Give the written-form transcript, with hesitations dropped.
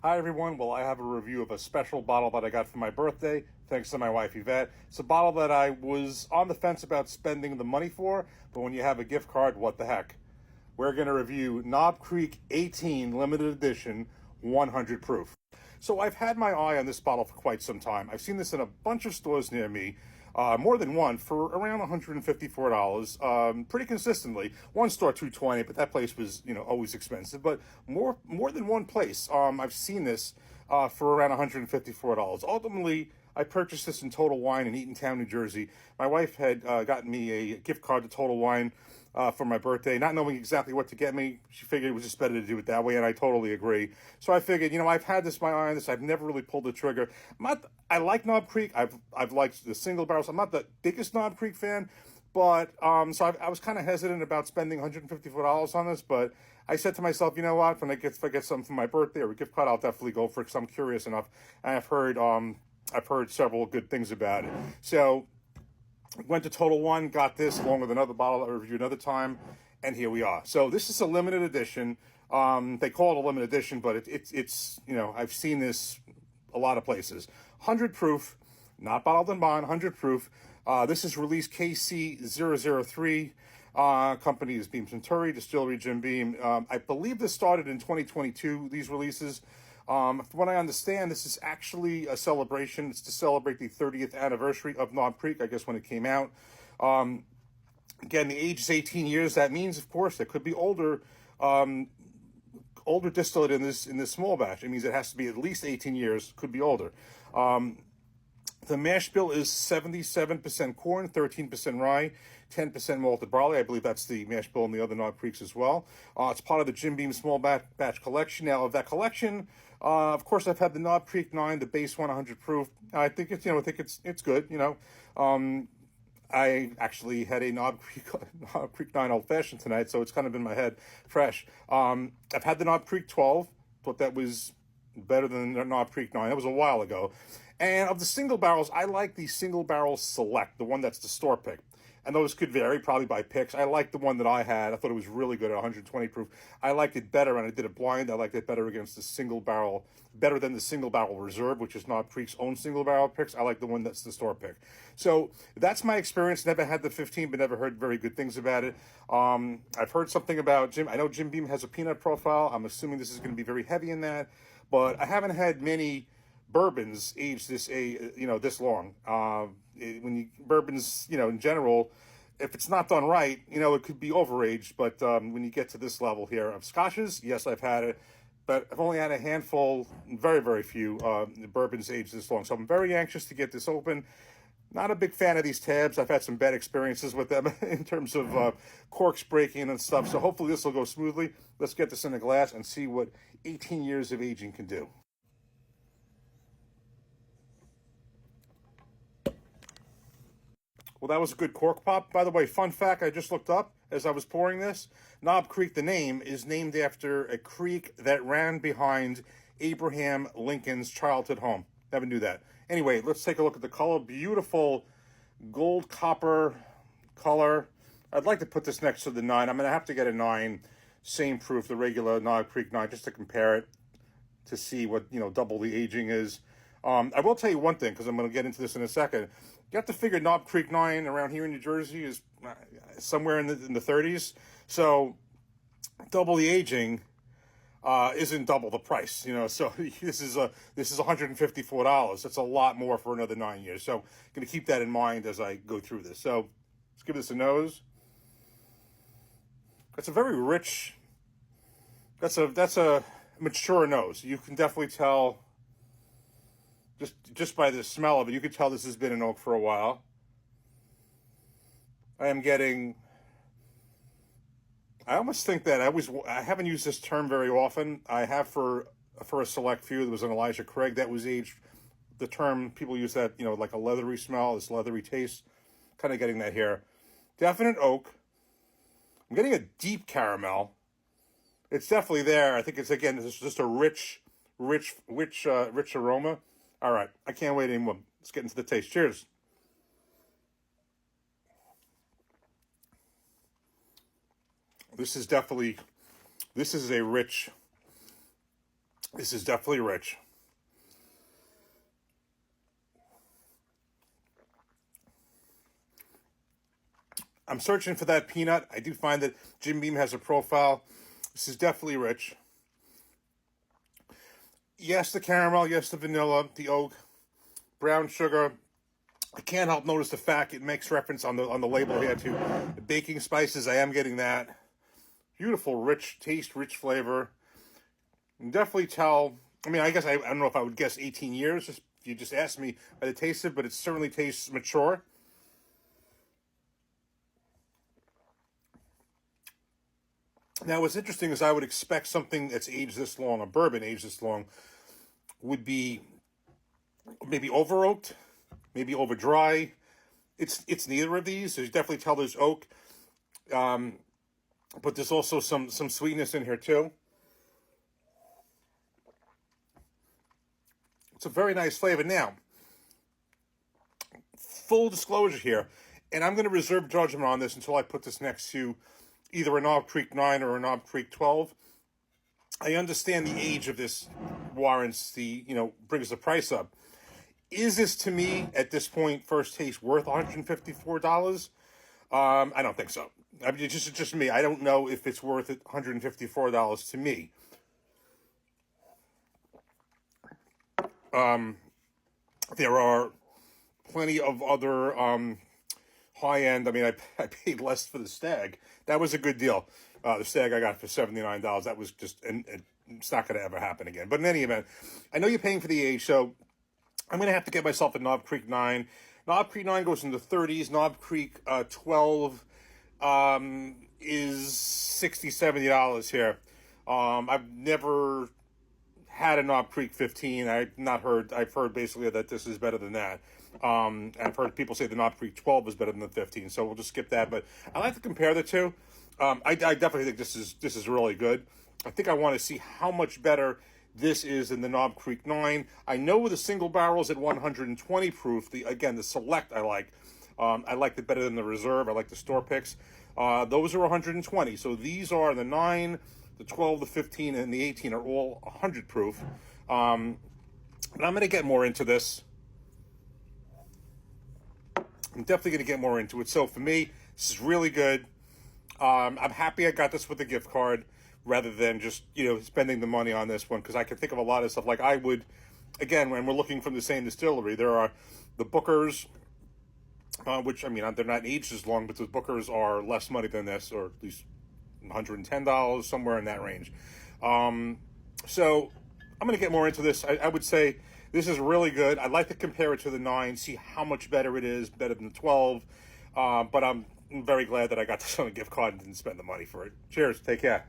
Hi, everyone. Well, I have a review of a special bottle that I got for my birthday, thanks to my wife, Yvette. It's a bottle that I was on the fence about spending the money for, but when you have a gift card, what the heck? We're going to review Knob Creek 18 limited edition 100 proof. So I've had my eye on this bottle for quite some time. I've seen this in a bunch of stores near me, more than one, for around $154, pretty consistently. One store $220, but that place was, always expensive. But more than one place, I've seen this for around $154. Ultimately, I purchased this in Total Wine in Eatontown, New Jersey. My wife had gotten me a gift card to Total Wine for my birthday, not knowing exactly what to get me. She figured it was just better to do it that way, and I totally agree. So I figured, I've had my eye on this. I've never really pulled the trigger. I like Knob Creek. I've liked the single barrels. I'm not the biggest Knob Creek fan, but so I was kind of hesitant about spending $154 on this. But I said to myself, you know what? If I get something for my birthday or a gift card, I'll definitely go for it because I'm curious enough, and I've heard several good things about it. So went to Total One, got this along with another bottle I'll review another time, and here we are. So this is a limited edition. They call it a limited edition, but it's I've seen this a lot of places. 100 proof, not bottled and bond, 100 proof. This is release KC003. Company is Beam Suntory, Distillery Jim Beam. I believe this started in 2022, these releases. From what I understand, this is actually a celebration. It's to celebrate the 30th anniversary of Knob Creek, I guess, when it came out. Again, the age is 18 years. That means, of course, there could be older distillate in this small batch. It means it has to be at least 18 years, could be older. The mash bill is 77% corn, 13% rye, 10% malted barley. I believe that's the mash bill in the other Knob Creeks as well. It's part of the Jim Beam small batch collection. Now, of that collection, of course, I've had the Knob Creek 9, the base 100 proof. I think it's good. I actually had a Knob Creek 9 old fashioned tonight, so it's kind of in my head fresh. I've had the Knob Creek 12, thought that was better than the Knob Creek 9. That was a while ago. And of the single barrels, I like the single barrel select, the one that's the store pick. And those could vary probably by picks. I like the one that I had. I thought it was really good at 120 proof. I liked it better, and I did it blind. I liked it better against the single barrel, better than the single barrel reserve, which is Knob Creek's own single barrel picks. I like the one that's the store pick. So that's my experience. Never had the 15, but never heard very good things about it. I've heard something about Jim. I know Jim Beam has a peanut profile. I'm assuming this is going to be very heavy in that, but I haven't had many bourbons aged this long. Bourbons, in general, if it's not done right, it could be overaged. But when you get to this level here of scotches, yes, I've had it, but I've only had a handful, very, very few bourbons aged this long. So I'm very anxious to get this open. Not a big fan of these tabs. I've had some bad experiences with them in terms of corks breaking and stuff. So hopefully this will go smoothly. Let's get this in a glass and see what 18 years of aging can do. Well, that was a good cork pop. By the way, fun fact I just looked up as I was pouring this. Knob Creek, the name, is named after a creek that ran behind Abraham Lincoln's childhood home. Never knew that. Anyway, let's take a look at the color. Beautiful gold copper color. I'd like to put this next to the 9. I'm going to have to get a 9, same proof, the regular Knob Creek 9, just to compare it to see what, double the aging is. I will tell you one thing, because I'm going to get into this in a second. You have to figure Knob Creek 9 around here in New Jersey is somewhere in the 30s. So double the aging isn't double the price, So this is $154. That's a lot more for another 9 years. So I'm going to keep that in mind as I go through this. So let's give this a nose. That's a very rich. That's a mature nose. You can definitely tell. Just by the smell of it, you could tell this has been an oak for a while. I almost think that I haven't used this term very often. I have for a select few. There was an Elijah Craig that was aged. The term people use that, like a leathery smell, this leathery taste. Kind of getting that here. Definite oak. I'm getting a deep caramel. It's definitely there. I think it's just a rich aroma. All right, I can't wait anymore. Let's get into the taste. Cheers. This is a rich This is definitely rich. I'm searching for that peanut. I do find that Jim Beam has a profile. This is definitely rich. Yes, the caramel. Yes, the vanilla, the oak, brown sugar. I can't help notice the fact it makes reference on the label here to the baking spices. I am getting that. Beautiful, rich taste, rich flavor. You can definitely tell. I mean, I guess I don't know if I would guess 18 years. If you just asked me by the taste of it, but it certainly tastes mature. Now, what's interesting is I would expect something that's aged this long, a bourbon aged this long, would be maybe over oaked, maybe over dry. It's neither of these. So you definitely tell there's oak, but there's also some sweetness in here too. It's a very nice flavor. Now, full disclosure here, and I'm going to reserve judgment on this until I put this next to either a Knob Creek 9 or a Knob Creek 12. I understand the age of this warrants brings the price up. Is this, to me, at this point, first taste worth $154? I don't think so. I mean, it's just me. I don't know if it's worth it, $154 to me. There are plenty of other high end. I mean, I paid less for the Stag. That was a good deal. The Stag I got for $79. That was just, and it's not going to ever happen again. But in any event, I know you're paying for the age, so I'm going to have to get myself a Knob Creek 9. Knob Creek 9 goes in the 30s. Knob Creek 12 is $60, $70 here. I've never had a Knob Creek 15. I've heard basically that this is better than that. I've heard people say the Knob Creek 12 is better than the 15, so we'll just skip that. But I like to compare the two. I definitely think this is really good. I think I want to see how much better this is than the Knob Creek 9. I know the single barrels at 120 proof. The Select I like. I liked it better than the Reserve. I like the store picks. Those are 120. So these are the 9, the 12, the 15, and the 18 are all 100 proof. But I'm going to get more into this. I'm definitely going to get more into it. So for me, this is really good. I'm happy I got this with a gift card rather than just, spending the money on this one, because I can think of a lot of stuff. Like I would, again, when we're looking from the same distillery, there are the Bookers, which, I mean, they're not aged as long, but the Bookers are less money than this, or at least $110, somewhere in that range. So I'm going to get more into this. I would say this is really good. I'd like to compare it to the 9, see how much better it is, better than the 12. But I'm very glad that I got this on a gift card and didn't spend the money for it. Cheers. Take care.